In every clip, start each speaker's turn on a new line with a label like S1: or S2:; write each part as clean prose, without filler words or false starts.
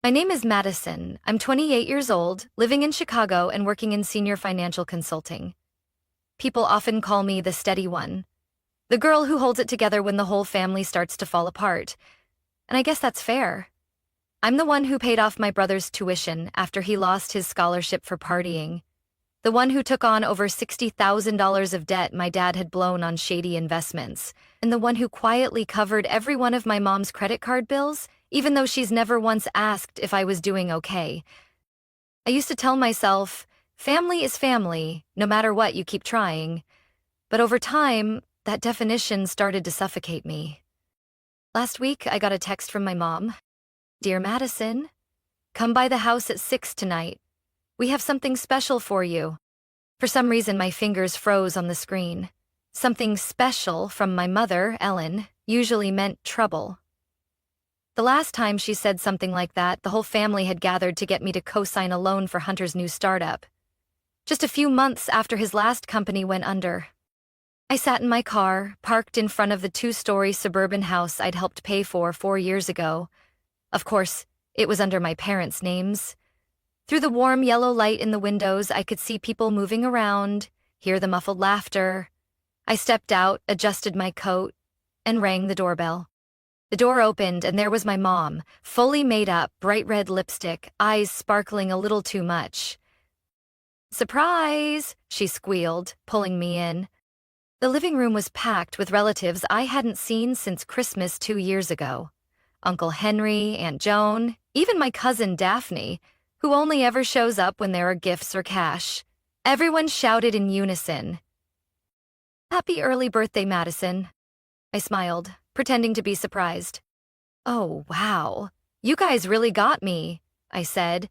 S1: My name is Madison. I'm 28 years old, living in Chicago and working in senior financial consulting. People often call me the steady one, the girl who holds it together when the whole family starts to fall apart. And I guess that's fair. I'm the one who paid off my brother's tuition after he lost his scholarship for partying. The one who took on over $60,000 of debt my dad had blown on shady investments. And the one who quietly covered every one of my mom's credit card bills, even though she's never once asked if I was doing okay. I used to tell myself, family is family, no matter what, you keep trying. But over time, that definition started to suffocate me. Last week, I got a text from my mom. "Dear Madison, come by the house at 6 tonight. We have something special for you." For some reason, my fingers froze on the screen. Something special from my mother, Ellen, usually meant trouble. The last time she said something like that, the whole family had gathered to get me to co-sign a loan for Hunter's new startup. Just a few months after his last company went under. I sat in my car, parked in front of the 2-story suburban house I'd helped pay for 4 years ago. Of course, it was under my parents' names. Through the warm yellow light in the windows, I could see people moving around, hear the muffled laughter. I stepped out, adjusted my coat, and rang the doorbell. The door opened, and there was my mom, fully made up, bright red lipstick, eyes sparkling a little too much. "Surprise!" she squealed, pulling me in. The living room was packed with relatives I hadn't seen since Christmas 2 years ago. Uncle Henry, Aunt Joan, even my cousin Daphne, who only ever shows up when there are gifts or cash. Everyone shouted in unison, "Happy early birthday, Madison." I smiled, pretending to be surprised. "Oh, wow. You guys really got me," I said,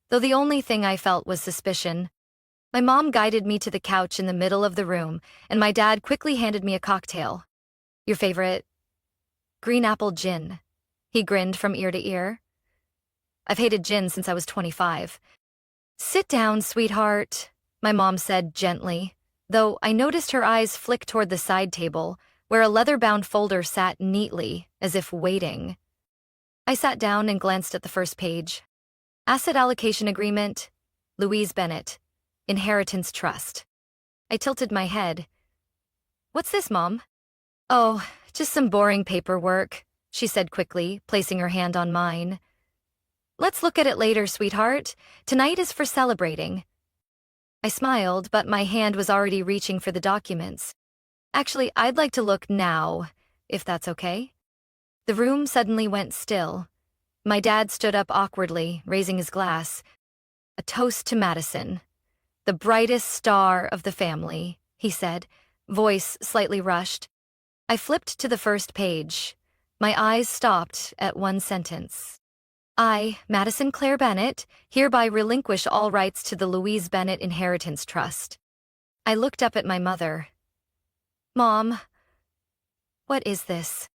S1: though the only thing I felt was suspicion. My mom guided me to the couch in the middle of the room, and my dad quickly handed me a cocktail. "Your favorite?" "Green apple gin." He grinned from ear to ear. "I've hated gin since I was 25. "Sit down, sweetheart," my mom said gently, though I noticed her eyes flick toward the side table, where a leather-bound folder sat neatly, as if waiting. I sat down and glanced at the first page. Asset Allocation Agreement, Louise Bennett, Inheritance Trust. I tilted my head. "What's this, Mom?" "Oh, just some boring paperwork," she said quickly, placing her hand on mine. "Let's look at it later, sweetheart. Tonight is for celebrating." I smiled, but my hand was already reaching for the documents. "Actually, I'd like to look now, if that's okay." The room suddenly went still. My dad stood up awkwardly, raising his glass. "A toast to Madison, the brightest star of the family," he said, voice slightly rushed. I flipped to the first page. My eyes stopped at one sentence. "I, Madison Claire Bennett, hereby relinquish all rights to the Louise Bennett Inheritance Trust." I looked up at my mother. "Mom, what is this?"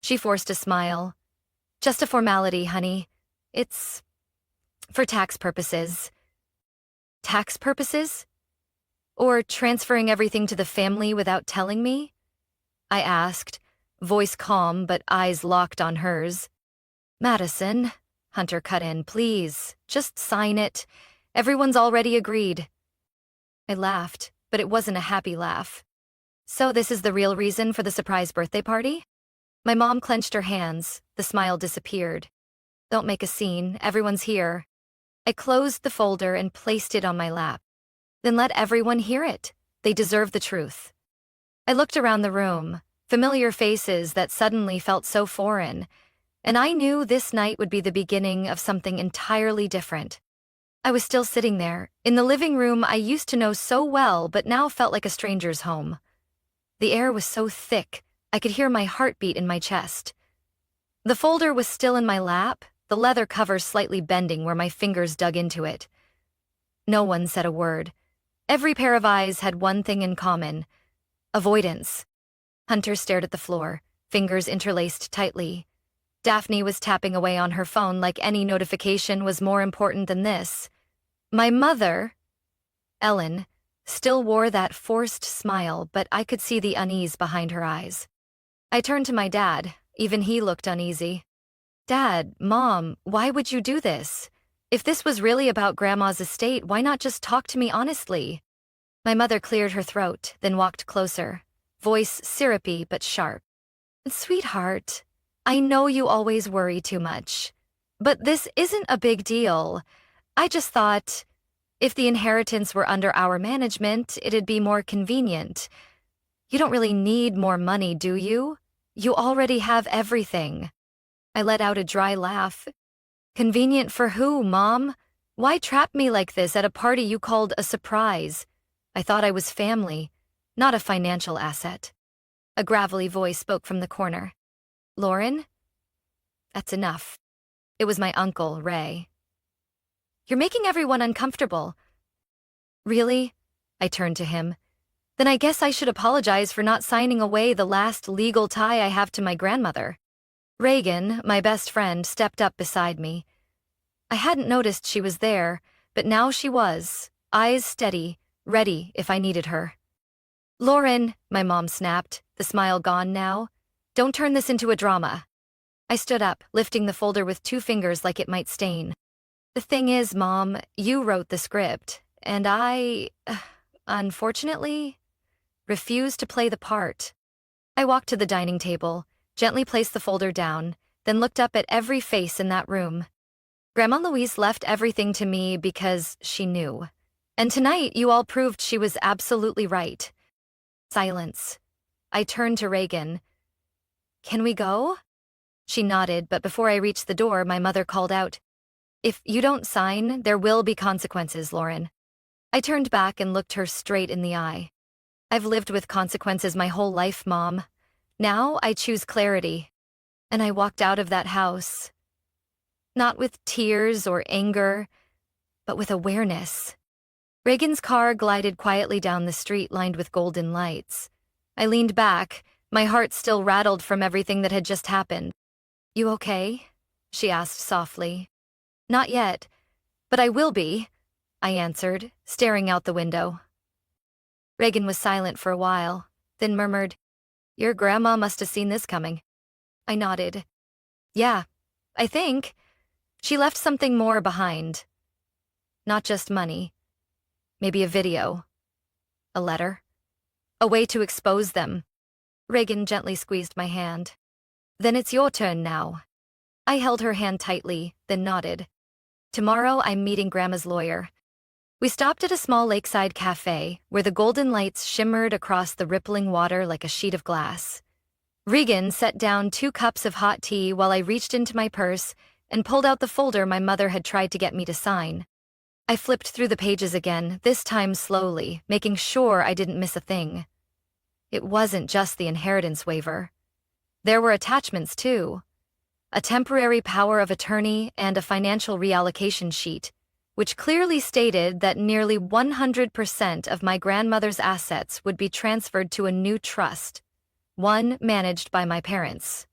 S1: She forced a smile. "Just a formality, honey. It's for tax purposes." "Tax purposes? Or transferring everything to the family without telling me?" I asked, voice calm but eyes locked on hers. "Madison," Hunter cut in, "please, just sign it. Everyone's already agreed." I laughed, but it wasn't a happy laugh. "So this is the real reason for the surprise birthday party?" My mom clenched her hands. The smile disappeared. "Don't make a scene. Everyone's here." I closed the folder and placed it on my lap. "Then let everyone hear it. They deserve the truth." I looked around the room, familiar faces that suddenly felt so foreign, and I knew this night would be the beginning of something entirely different. I was still sitting there, in the living room I used to know so well but now felt like a stranger's home. The air was so thick, I could hear my heartbeat in my chest. The folder was still in my lap, the leather cover slightly bending where my fingers dug into it. No one said a word. Every pair of eyes had one thing in common: avoidance. Hunter stared at the floor, fingers interlaced tightly. Daphne was tapping away on her phone like any notification was more important than this. My mother, Ellen, still wore that forced smile, but I could see the unease behind her eyes. I turned to my dad. Even he looked uneasy. Dad, Mom, why would you do this? If this was really about Grandma's estate, why not just talk to me honestly? My mother cleared her throat, then walked closer, voice syrupy but sharp. Sweetheart, I know you always worry too much, but this isn't a big deal. I just thought, if the inheritance were under our management, it'd be more convenient. You don't really need more money, do you? You already have everything. I let out a dry laugh. Convenient for who, Mom? Why trap me like this at a party you called a surprise? I thought I was family, not a financial asset. A gravelly voice spoke from the corner. Lauren? That's enough. It was my uncle, Ray. You're making everyone uncomfortable. Really? I turned to him. Then I guess I should apologize for not signing away the last legal tie I have to my grandmother. Reagan, my best friend, stepped up beside me. I hadn't noticed she was there, but now she was, eyes steady, ready if I needed her. Lauren, my mom snapped, the smile gone now. Don't turn this into a drama. I stood up, lifting the folder with 2 fingers like it might stain. The thing is, Mom, you wrote the script, and I, unfortunately, refused to play the part. I walked to the dining table, gently placed the folder down, then looked up at every face in that room. Grandma Louise left everything to me because she knew. And tonight you all proved she was absolutely right. Silence. I turned to Reagan. Can we go? She nodded, but before I reached the door, my mother called out, If you don't sign, there will be consequences, Lauren. I turned back and looked her straight in the eye. I've lived with consequences my whole life, Mom. Now I choose clarity. And I walked out of that house. Not with tears or anger, but with awareness. Reagan's car glided quietly down the street lined with golden lights. I leaned back, my heart still rattled from everything that had just happened. You okay? She asked softly. Not yet, but I will be, I answered, staring out the window. Reagan was silent for a while, then murmured, Your grandma must have seen this coming. I nodded. Yeah, I think. She left something more behind. Not just money. Maybe a video. A letter. A way to expose them. Reagan gently squeezed my hand. Then it's your turn now. I held her hand tightly, then nodded. Tomorrow I'm meeting Grandma's lawyer. We stopped at a small lakeside cafe where the golden lights shimmered across the rippling water like a sheet of glass. Regan set down 2 cups of hot tea while I reached into my purse and pulled out the folder my mother had tried to get me to sign. I flipped through the pages again, this time slowly, making sure I didn't miss a thing. It wasn't just the inheritance waiver. There were attachments, too. A temporary power of attorney and a financial reallocation sheet, which clearly stated that nearly 100% of my grandmother's assets would be transferred to a new trust, one managed by my parents.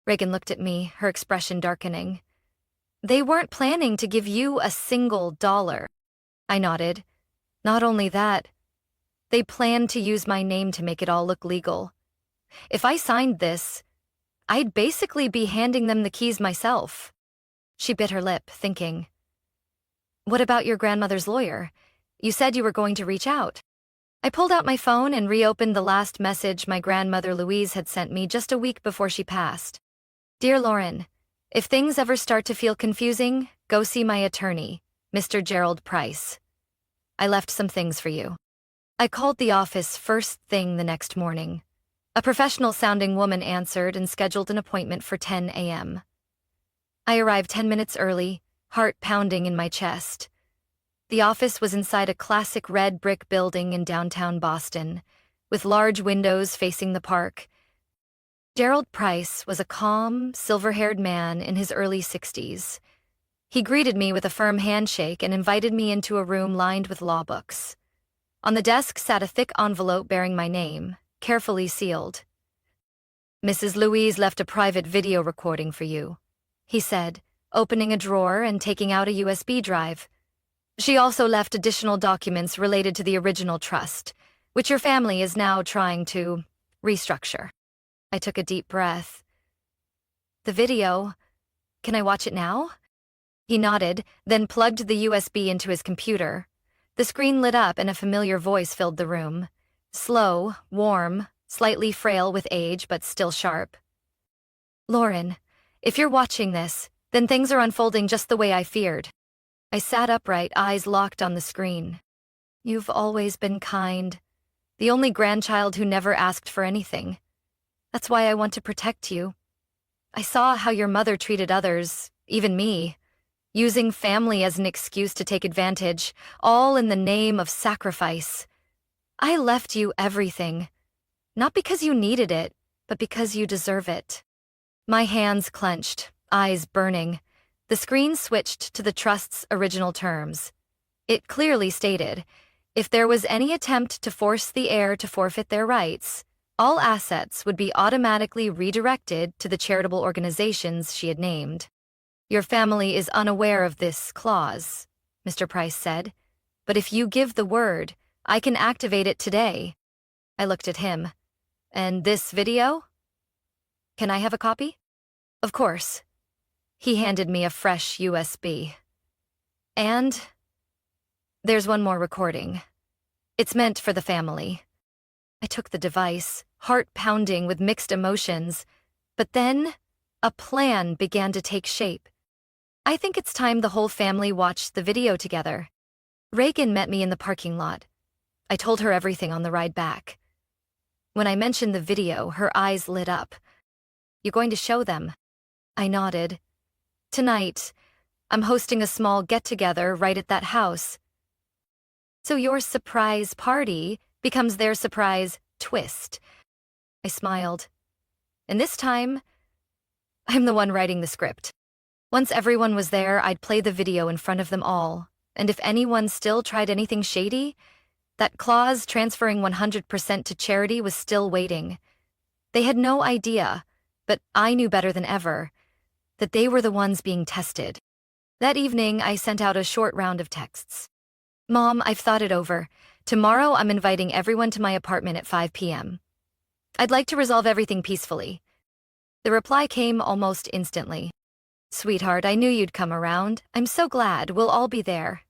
S1: Reagan looked at me, her expression darkening. They weren't planning to give you a single dollar. I nodded. Not only that, they planned to use my name to make it all look legal. If I signed this, I'd basically be handing them the keys myself. She bit her lip, thinking. What about your grandmother's lawyer? You said you were going to reach out. I pulled out my phone and reopened the last message my grandmother Louise had sent me just a week before she passed. Dear Lauren, if things ever start to feel confusing, go see my attorney, Mr. Gerald Price. I left some things for you. I called the office first thing the next morning. A professional-sounding woman answered and scheduled an appointment for 10 a.m. I arrived 10 minutes early, heart pounding in my chest. The office was inside a classic red brick building in downtown Boston, with large windows facing the park. Gerald Price was a calm, silver-haired man in his early 60s. He greeted me with a firm handshake and invited me into a room lined with law books. On the desk sat a thick envelope bearing my name, carefully sealed. Mrs. Louise left a private video recording for you, he said, opening a drawer and taking out a USB drive. She also left additional documents related to the original trust, which your family is now trying to restructure. I took a deep breath. The video, Can I watch it now? He nodded, then plugged the USB into his computer. The screen lit up and a familiar voice filled the room. Slow, warm, slightly frail with age, but still sharp. Lauren, if you're watching this, then things are unfolding just the way I feared. I sat upright, eyes locked on the screen. You've always been kind. The only grandchild who never asked for anything. That's why I want to protect you. I saw how your mother treated others, even me, using family as an excuse to take advantage, all in the name of sacrifice. I left you everything, not because you needed it, but because you deserve it. My hands clenched, eyes burning. The screen switched to the trust's original terms. It clearly stated, if there was any attempt to force the heir to forfeit their rights, all assets would be automatically redirected to the charitable organizations she had named. Your family is unaware of this clause, Mr. Price said, but if you give the word, I can activate it today. I looked at him. And this video? Can I have a copy? Of course. He handed me a fresh USB. And there's one more recording. It's meant for the family. I took the device, heart pounding with mixed emotions, but then a plan began to take shape. I think it's time the whole family watched the video together. Reagan met me in the parking lot. I told her everything on the ride back. When I mentioned the video, her eyes lit up. You're going to show them? I nodded. Tonight, I'm hosting a small get-together right at that house. So your surprise party becomes their surprise twist. I smiled. And this time, I'm the one writing the script. Once everyone was there, I'd play the video in front of them all, and if anyone still tried anything shady, that clause transferring 100% to charity was still waiting. They had no idea, but I knew better than ever, that they were the ones being tested. That evening, I sent out a short round of texts. Mom, I've thought it over. Tomorrow, I'm inviting everyone to my apartment at 5 p.m. I'd like to resolve everything peacefully. The reply came almost instantly. Sweetheart, I knew you'd come around. I'm so glad. We'll all be there.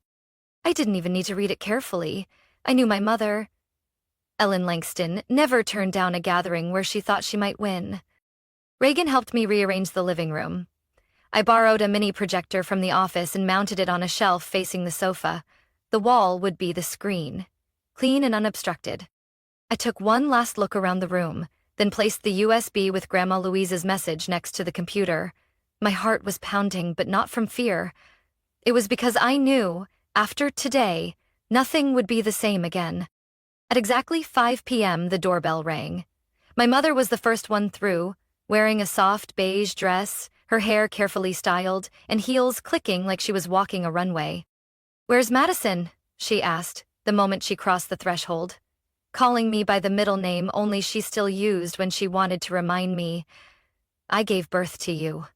S1: I didn't even need to read it carefully. I knew my mother, Ellen Langston, never turned down a gathering where she thought she might win. Reagan helped me rearrange the living room. I borrowed a mini projector from the office and mounted it on a shelf facing the sofa. The wall would be the screen, clean and unobstructed. I took one last look around the room, then placed the USB with Grandma Louise's message next to the computer. My heart was pounding, but not from fear. It was because I knew, after today, nothing would be the same again. At exactly 5 p.m., the doorbell rang. My mother was the first one through, wearing a soft beige dress, her hair carefully styled, and heels clicking like she was walking a runway. "Where's Madison?" she asked, the moment she crossed the threshold. Calling me by the middle name only she still used when she wanted to remind me, I gave birth to you.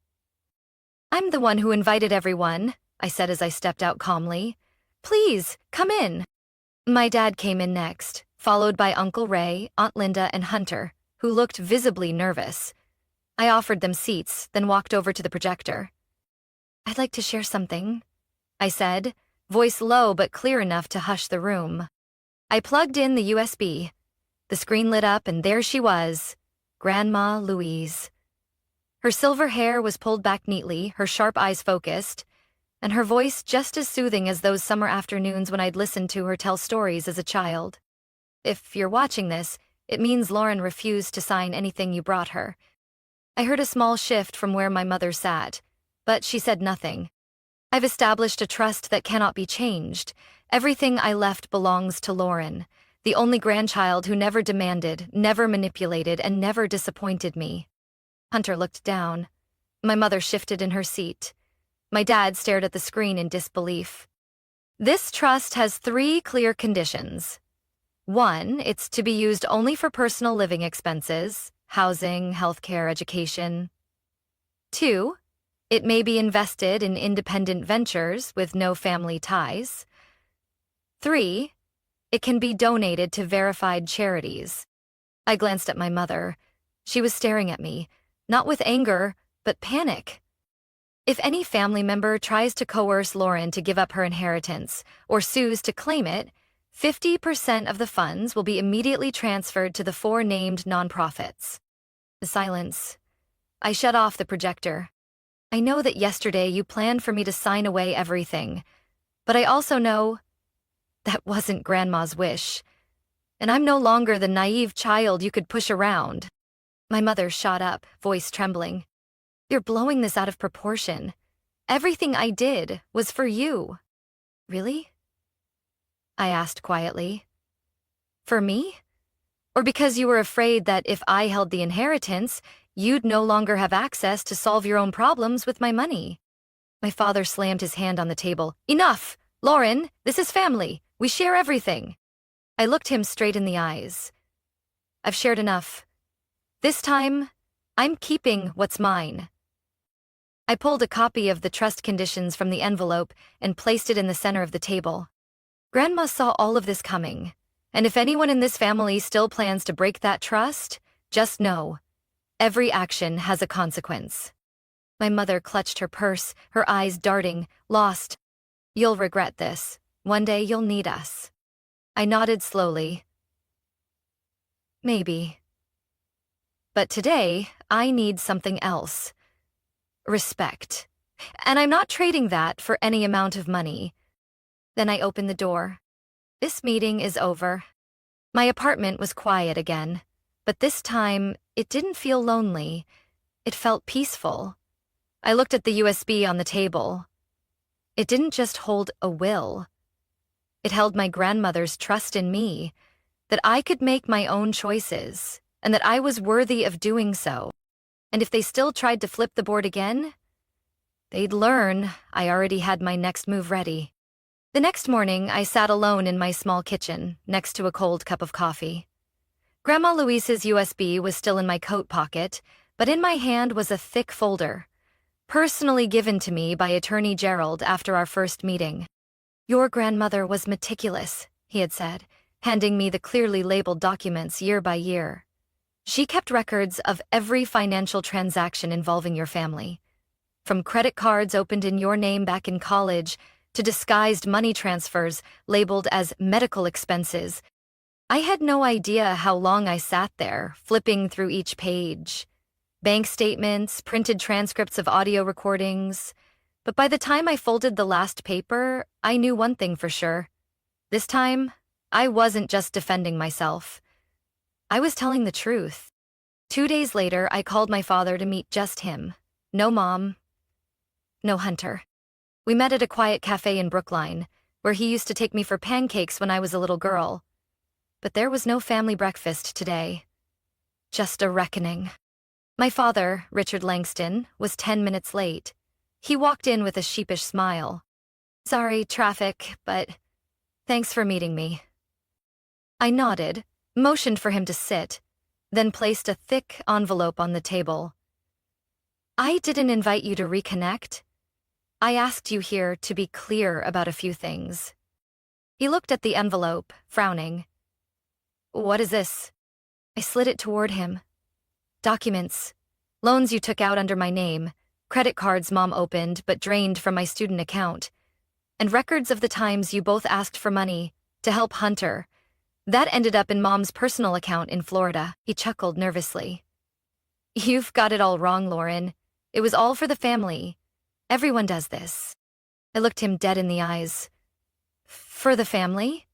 S1: I'm the one who invited everyone, I said as I stepped out calmly. Please, come in. My dad came in next, followed by Uncle Ray, Aunt Linda, and Hunter, who looked visibly nervous. I offered them seats, then walked over to the projector. I'd like to share something, I said, voice low but clear enough to hush the room. I plugged in the USB. The screen lit up and there she was, Grandma Louise. Her silver hair was pulled back neatly, her sharp eyes focused, and her voice just as soothing as those summer afternoons when I'd listened to her tell stories as a child. If you're watching this, it means Lauren refused to sign anything you brought her. I heard a small shift from where my mother sat, but she said nothing. I've established a trust that cannot be changed. Everything I left belongs to Lauren, the only grandchild who never demanded, never manipulated, and never disappointed me. Hunter looked down. My mother shifted in her seat. My dad stared at the screen in disbelief. This trust has 3 clear conditions. 1, it's to be used only for personal living expenses, housing, healthcare, education. 2, it may be invested in independent ventures with no family ties. 3, it can be donated to verified charities. I glanced at my mother. She was staring at me, not with anger, but panic. If any family member tries to coerce Lauren to give up her inheritance or sues to claim it, 50% of the funds will be immediately transferred to the four named nonprofits. The silence. I shut off the projector. I know that yesterday you planned for me to sign away everything, but I also know that wasn't Grandma's wish, and I'm no longer the naive child you could push around. My mother shot up, voice trembling. You're blowing this out of proportion. Everything I did was for you. Really? I asked quietly. For me? Or because you were afraid that if I held the inheritance, you'd no longer have access to solve your own problems with my money? My father slammed his hand on the table. Enough! Lauren, this is family. We share everything. I looked him straight in the eyes. I've shared enough. This time, I'm keeping what's mine. I pulled a copy of the trust conditions from the envelope and placed it in the center of the table. Grandma saw all of this coming, and if anyone in this family still plans to break that trust, just know, every action has a consequence. My mother clutched her purse, her eyes darting, lost. You'll regret this. One day you'll need us. I nodded slowly. Maybe. But today, I need something else. Respect. And I'm not trading that for any amount of money. Then I opened the door. This meeting is over. My apartment was quiet again, but this time it didn't feel lonely. It felt peaceful. I looked at the USB on the table. It didn't just hold a will. It held my grandmother's trust in me, that I could make my own choices, and that I was worthy of doing so. And if they still tried to flip the board again, they'd learn I already had my next move ready. The next morning, I sat alone in my small kitchen, next to a cold cup of coffee. Grandma Louise's USB was still in my coat pocket, but in my hand was a thick folder, personally given to me by Attorney Gerald after our first meeting. Your grandmother was meticulous, he had said, handing me the clearly labeled documents year by year. She kept records of every financial transaction involving your family, from credit cards opened in your name back in college to disguised money transfers labeled as medical expenses. I had no idea how long I sat there, flipping through each page. Bank statements, printed transcripts of audio recordings. But by the time I folded the last paper, I knew one thing for sure. This time, I wasn't just defending myself. I was telling the truth. 2 days later, I called my father to meet just him. No mom, no Hunter. We met at a quiet cafe in Brookline, where he used to take me for pancakes when I was a little girl. But there was no family breakfast today. Just a reckoning. My father, Richard Langston, was 10 minutes late. He walked in with a sheepish smile. Sorry, traffic, but thanks for meeting me. I nodded, motioned for him to sit, then placed a thick envelope on the table. I didn't invite you to reconnect. I asked you here to be clear about a few things. He looked at the envelope, frowning. What is this? I slid it toward him. Documents. Loans you took out under my name, credit cards Mom opened but drained from my student account, and records of the times you both asked for money to help Hunter. That ended up in Mom's personal account in Florida. He chuckled nervously. You've got it all wrong, Lauren. It was all for the family. Everyone does this. I looked him dead in the eyes. For the family?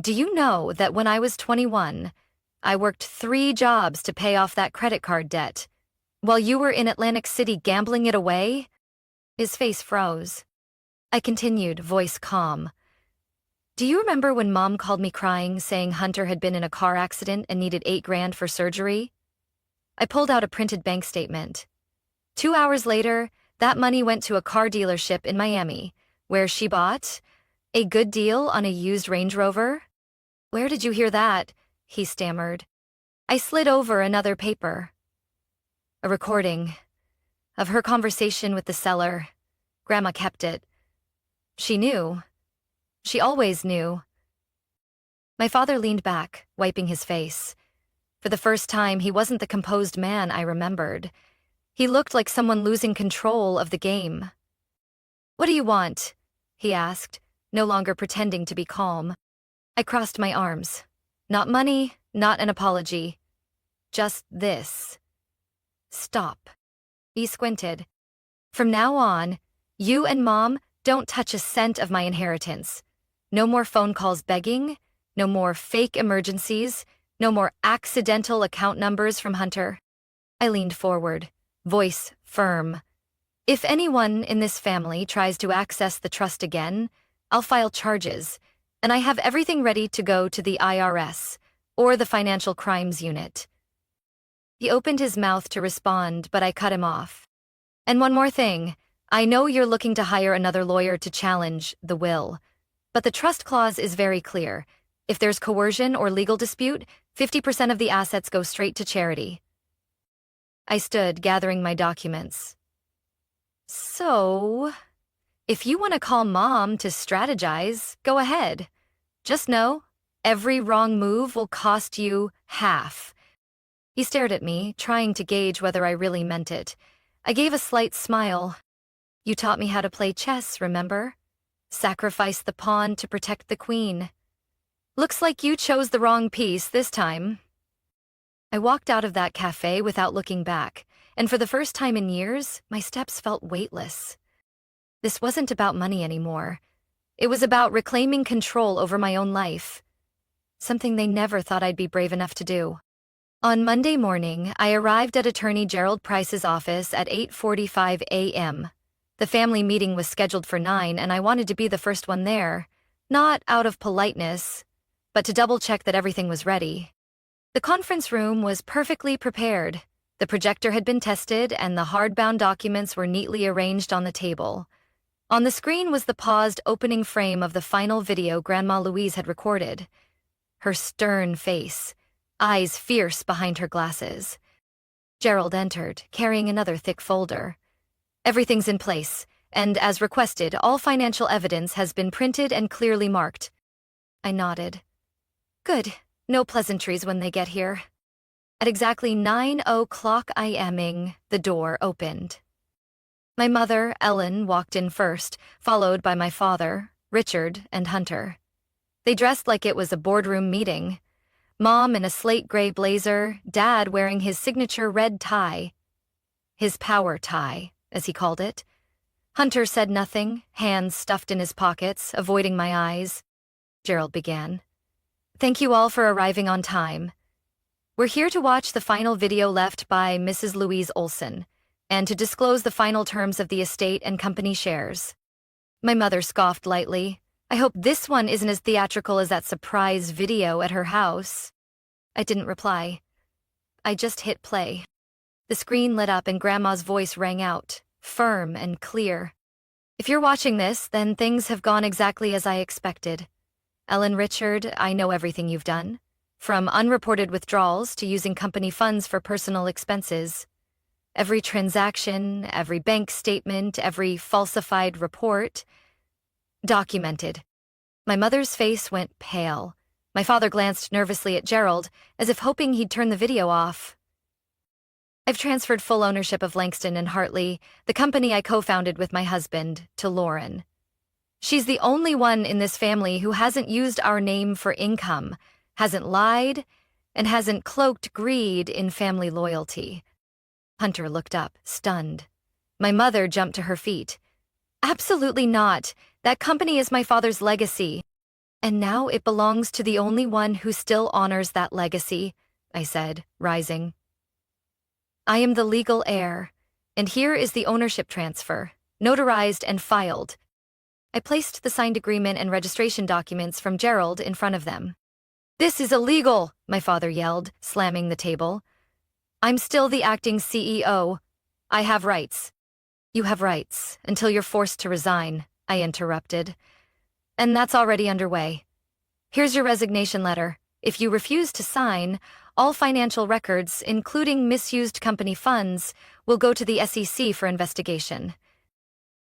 S1: Do you know that when I was 21, I worked 3 jobs to pay off that credit card debt, while you were in Atlantic City gambling it away? His face froze. I continued, voice calm. Do you remember when Mom called me crying, saying Hunter had been in a car accident and needed $8 grand for surgery? I pulled out a printed bank statement. 2 hours later, that money went to a car dealership in Miami, where she bought a good deal on a used Range Rover. Where did you hear that? He stammered. I slid over another paper. A recording of her conversation with the seller. Grandma kept it. She knew. She always knew. My father leaned back, wiping his face. For the first time, he wasn't the composed man I remembered. He looked like someone losing control of the game. "What do you want?" he asked, no longer pretending to be calm. I crossed my arms. Not money, not an apology. Just this. Stop. He squinted. "From now on, you and Mom don't touch a cent of my inheritance. No more phone calls begging, no more fake emergencies, no more accidental account numbers from Hunter." I leaned forward, voice firm. "If anyone in this family tries to access the trust again, I'll file charges, and I have everything ready to go to the IRS or the Financial Crimes Unit." He opened his mouth to respond, but I cut him off. "And one more thing. I know you're looking to hire another lawyer to challenge the will, but the trust clause is very clear. If there's coercion or legal dispute, 50% of the assets go straight to charity." I stood, gathering my documents. "So, if you want to call Mom to strategize, go ahead. Just know, every wrong move will cost you half." He stared at me, trying to gauge whether I really meant it. I gave a slight smile. "You taught me how to play chess, remember? Sacrifice the pawn to protect the queen. Looks like you chose the wrong piece this time." I walked out of that cafe without looking back, and for the first time in years, my steps felt weightless. This wasn't about money anymore. It was about reclaiming control over my own life, something they never thought I'd be brave enough to do. On Monday morning, I arrived at Attorney Gerald Price's office at 8:45 a.m. The family meeting was scheduled for 9, and I wanted to be the first one there, not out of politeness, but to double-check that everything was ready. The conference room was perfectly prepared. The projector had been tested, and the hardbound documents were neatly arranged on the table. On the screen was the paused opening frame of the final video Grandma Louise had recorded. Her stern face, eyes fierce behind her glasses. Gerald entered, carrying another thick folder. "Everything's in place, and as requested, all financial evidence has been printed and clearly marked." I nodded. "Good. No pleasantries when they get here." At exactly 9:00 a.m., the door opened. My mother, Ellen, walked in first, followed by my father, Richard, and Hunter. They dressed like it was a boardroom meeting. Mom in a slate gray blazer, Dad wearing his signature red tie. His power tie, as he called it. Hunter said nothing, hands stuffed in his pockets, avoiding my eyes. Gerald began. "Thank you all for arriving on time. We're here to watch the final video left by Mrs. Louise Olson, and to disclose the final terms of the estate and company shares." My mother scoffed lightly. "I hope this one isn't as theatrical as that surprise video at her house." I didn't reply. I just hit play. The screen lit up and Grandma's voice rang out, firm and clear. "If you're watching this, then things have gone exactly as I expected. Ellen, Richard, I know everything you've done, from unreported withdrawals to using company funds for personal expenses. Every transaction, every bank statement, every falsified report, documented." My mother's face went pale. My father glanced nervously at Gerald, as if hoping he'd turn the video off. "I've transferred full ownership of Langston and Hartley, the company I co-founded with my husband, to Lauren. She's the only one in this family who hasn't used our name for income, hasn't lied, and hasn't cloaked greed in family loyalty." Hunter looked up, stunned. My mother jumped to her feet. "Absolutely not. That company is my father's legacy. And now it belongs to the only one who still honors that legacy," I said, rising. "I am the legal heir, and here is the ownership transfer, notarized and filed." I placed the signed agreement and registration documents from Gerald in front of them. "This is illegal," my father yelled, slamming the table. "I'm still the acting CEO. I have rights." "You have rights, until you're forced to resign," I interrupted. "And that's already underway. Here's your resignation letter. If you refuse to sign, all financial records, including misused company funds, will go to the SEC for investigation."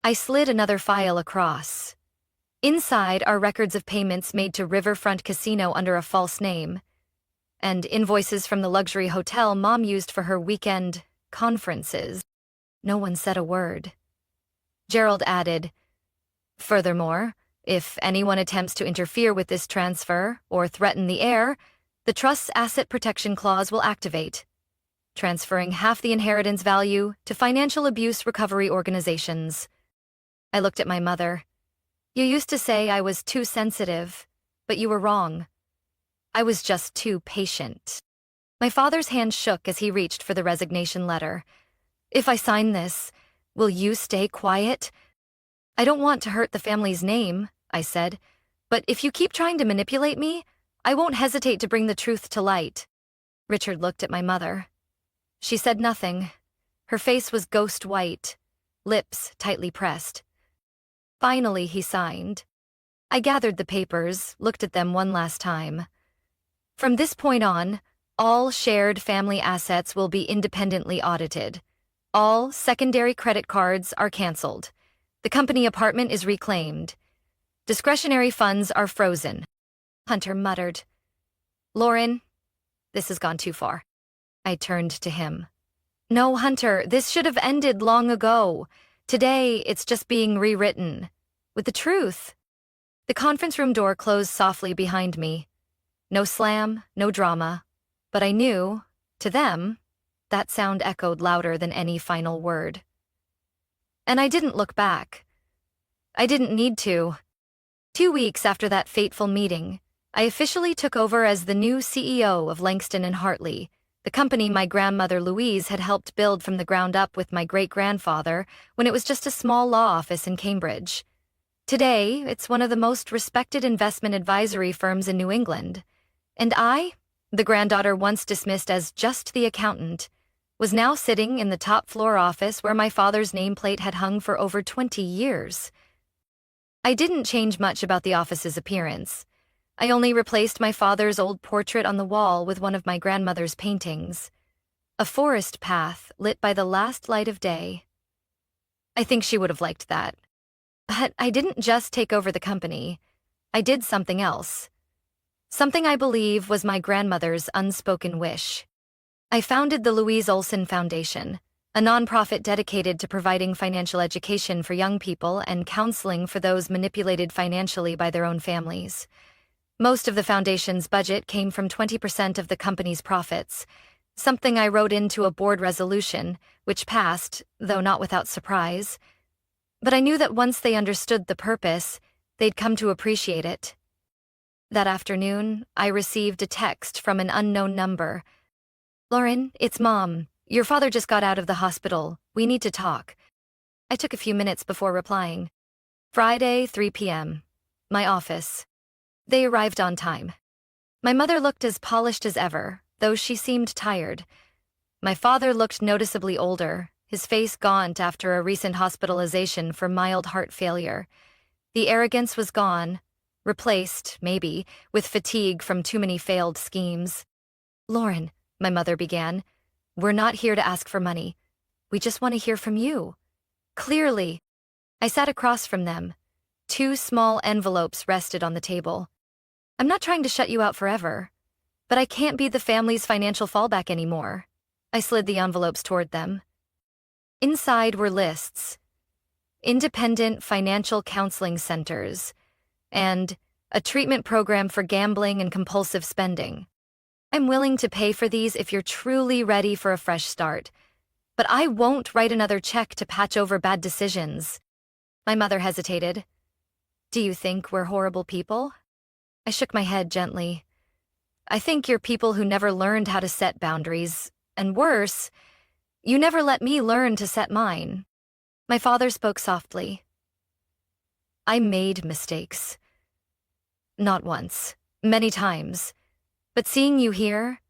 S1: I slid another file across. Inside are records of payments made to Riverfront Casino under a false name, and invoices from the luxury hotel Mom used for her weekend conferences. No one said a word. Gerald added, "Furthermore, if anyone attempts to interfere with this transfer or threaten the heir, the trust's asset protection clause will activate, transferring half the inheritance value to financial abuse recovery organizations." I looked at my mother. "You used to say I was too sensitive, but you were wrong. I was just too patient." My father's hand shook as he reached for the resignation letter. "If I sign this, will you stay quiet?" "I don't want to hurt the family's name," I said, "but if you keep trying to manipulate me, I won't hesitate to bring the truth to light." Richard looked at my mother. She said nothing. Her face was ghost white, lips tightly pressed. Finally, he signed. I gathered the papers, looked at them one last time. From this point on, all shared family assets will be independently audited. All secondary credit cards are canceled. The company apartment is reclaimed. Discretionary funds are frozen. Hunter muttered, "Lauren, this has gone too far." I turned to him. "No, Hunter, this should have ended long ago. Today, it's just being rewritten. With the truth." The conference room door closed softly behind me. No slam, no drama. But I knew, to them, that sound echoed louder than any final word. And I didn't look back. I didn't need to. 2 weeks after that fateful meeting, I officially took over as the new CEO of Langston and Hartley, the company my grandmother Louise had helped build from the ground up with my great-grandfather when it was just a small law office in Cambridge. Today, it's one of the most respected investment advisory firms in New England. And I, the granddaughter once dismissed as just the accountant, was now sitting in the top-floor office where my father's nameplate had hung for over 20 years. I didn't change much about the office's appearance. I only replaced my father's old portrait on the wall with one of my grandmother's paintings. A forest path lit by the last light of day. I think she would have liked that. But I didn't just take over the company. I did something else. Something I believe was my grandmother's unspoken wish. I founded the Louise Olson Foundation, a nonprofit dedicated to providing financial education for young people and counseling for those manipulated financially by their own families. Most of the foundation's budget came from 20% of the company's profits, something I wrote into a board resolution, which passed, though not without surprise. But I knew that once they understood the purpose, they'd come to appreciate it. That afternoon, I received a text from an unknown number. "Lauren, it's Mom. Your father just got out of the hospital. We need to talk." I took a few minutes before replying. Friday, 3 p.m. My office. They arrived on time. My mother looked as polished as ever, though she seemed tired. My father looked noticeably older, his face gaunt after a recent hospitalization for mild heart failure. The arrogance was gone, replaced, maybe, with fatigue from too many failed schemes. "Lauren," my mother began, "we're not here to ask for money. We just want to hear from you." Clearly. I sat across from them. 2 small envelopes rested on the table. "I'm not trying to shut you out forever, but I can't be the family's financial fallback anymore." I slid the envelopes toward them. Inside were lists. Independent financial counseling centers, and a treatment program for gambling and compulsive spending. "I'm willing to pay for these if you're truly ready for a fresh start, but I won't write another check to patch over bad decisions." My mother hesitated. "Do you think we're horrible people?" I shook my head gently. "I think you're people who never learned how to set boundaries, and worse, you never let me learn to set mine." My father spoke softly. "I made mistakes. Not once, many times. But seeing you here,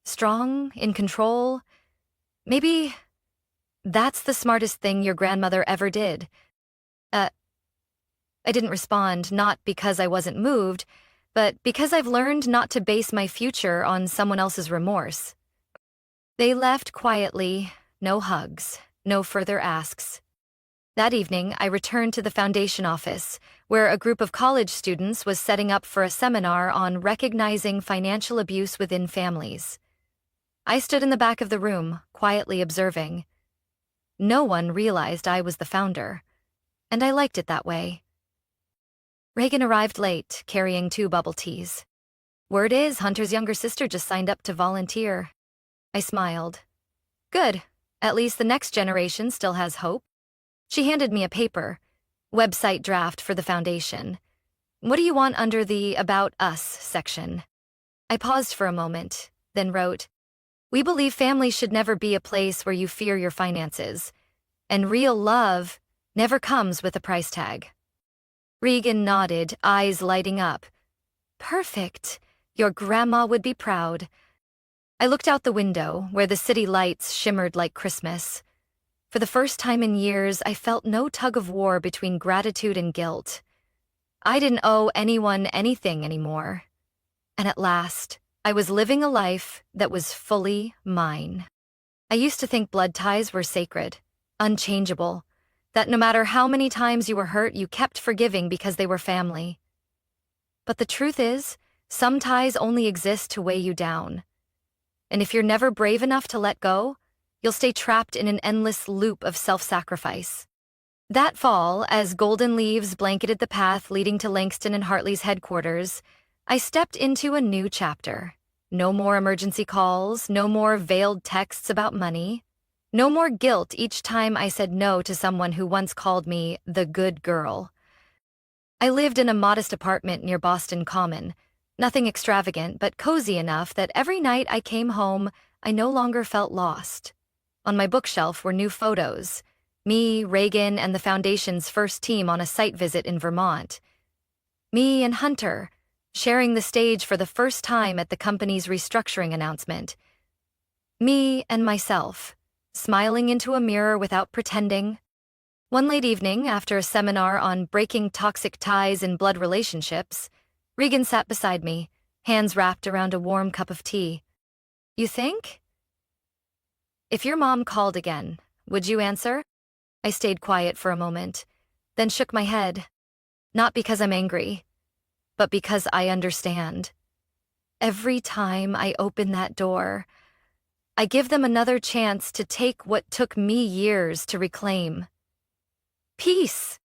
S1: strong, in control, maybe that's the smartest thing your grandmother ever did." I didn't respond, not because I wasn't moved, but because I've learned not to base my future on someone else's remorse. They left quietly, no hugs, no further asks. That evening, I returned to the foundation office, where a group of college students was setting up for a seminar on recognizing financial abuse within families. I stood in the back of the room, quietly observing. no one realized I was the founder, and I liked it that way. Reagan arrived late, carrying 2 bubble teas. Word is, Hunter's younger sister just signed up to volunteer. I smiled. Good. At least the next generation still has hope. She handed me a paper, website draft for the foundation. What do you want under the About Us section? I paused for a moment, then wrote, We believe families should never be a place where you fear your finances, and real love never comes with a price tag. Regan nodded, eyes lighting up. Perfect. Your grandma would be proud. I looked out the window, where the city lights shimmered like Christmas. For the first time in years, I felt no tug-of-war between gratitude and guilt. I didn't owe anyone anything anymore. And at last, I was living a life that was fully mine. I used to think blood ties were sacred, unchangeable, that no matter how many times you were hurt, you kept forgiving because they were family. But the truth is, some ties only exist to weigh you down. And if you're never brave enough to let go, you'll stay trapped in an endless loop of self-sacrifice. That fall, as golden leaves blanketed the path leading to Langston and Hartley's headquarters, I stepped into a new chapter. No more emergency calls, no more veiled texts about money, no more guilt each time I said no to someone who once called me the good girl. I lived in a modest apartment near Boston Common, nothing extravagant but cozy enough that every night I came home, I no longer felt lost. On my bookshelf were new photos, me, Reagan, and the Foundation's first team on a site visit in Vermont. Me and Hunter, sharing the stage for the first time at the company's restructuring announcement. Me and myself, smiling into a mirror without pretending. One late evening, after a seminar on breaking toxic ties in blood relationships, Regan sat beside me, hands wrapped around a warm cup of tea. You think? If your mom called again, would you answer? I stayed quiet for a moment, then shook my head. Not because I'm angry, but because I understand. Every time I open that door, I give them another chance to take what took me years to reclaim. Peace,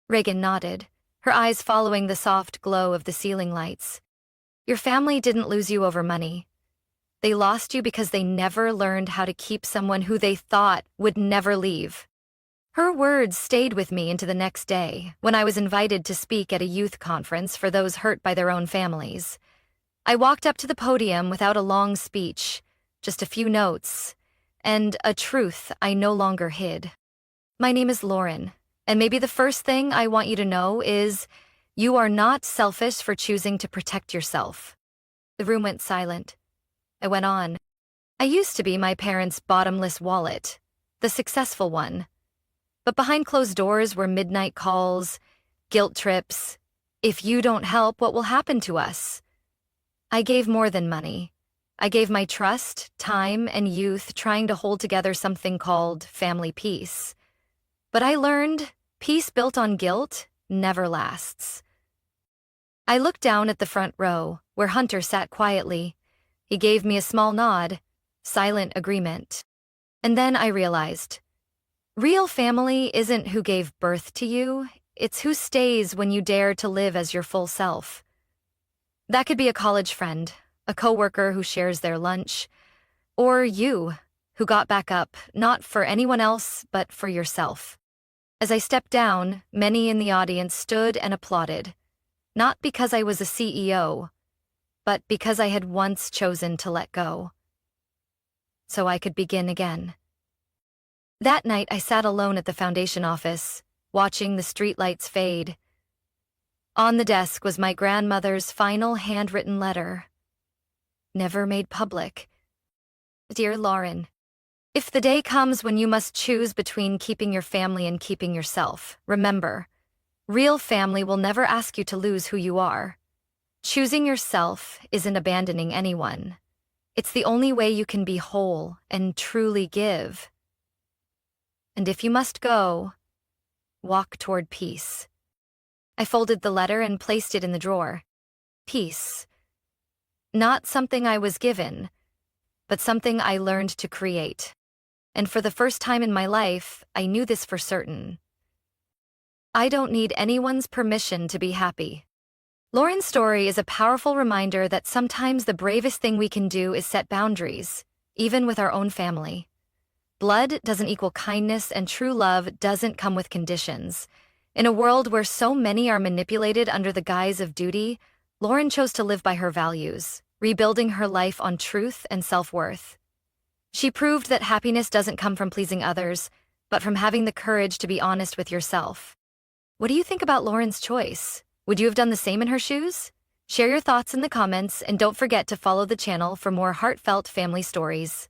S1: Reagan nodded, her eyes following the soft glow of the ceiling lights. Your family didn't lose you over money. They lost you because they never learned how to keep someone who they thought would never leave. Her words stayed with me into the next day, when I was invited to speak at a youth conference for those hurt by their own families. I walked up to the podium without a long speech, just a few notes, and a truth I no longer hid. My name is Lauren, and maybe the first thing I want you to know is you are not selfish for choosing to protect yourself. The room went silent. I went on. I used to be my parents' bottomless wallet, the successful one. But behind closed doors were midnight calls, guilt trips. If you don't help, what will happen to us? I gave more than money. I gave my trust, time, and youth trying to hold together something called family peace. But I learned peace built on guilt never lasts. I looked down at the front row, where Hunter sat quietly. He gave me a small nod, silent agreement. And then I realized, real family isn't who gave birth to you, it's who stays when you dare to live as your full self. That could be a college friend, a coworker who shares their lunch, or you, who got back up, not for anyone else, but for yourself. As I stepped down, many in the audience stood and applauded, not because I was a CEO, but because I had once chosen to let go, so I could begin again. That night, I sat alone at the foundation office, watching the streetlights fade. On the desk was my grandmother's final handwritten letter, never made public. Dear Lauren, if the day comes when you must choose between keeping your family and keeping yourself, remember, real family will never ask you to lose who you are. Choosing yourself isn't abandoning anyone. It's the only way you can be whole and truly give. And if you must go, walk toward peace. I folded the letter and placed it in the drawer. Peace. Not something I was given, but something I learned to create. and for the first time in my life, I knew this for certain. I don't need anyone's permission to be happy. Lauren's story is a powerful reminder that sometimes the bravest thing we can do is set boundaries, even with our own family. Blood doesn't equal kindness, and true love doesn't come with conditions. In a world where so many are manipulated under the guise of duty, Lauren chose to live by her values, rebuilding her life on truth and self-worth. She proved that happiness doesn't come from pleasing others, but from having the courage to be honest with yourself. What do you think about Lauren's choice? Would you have done the same in her shoes? Share your thoughts in the comments, and don't forget to follow the channel for more heartfelt family stories.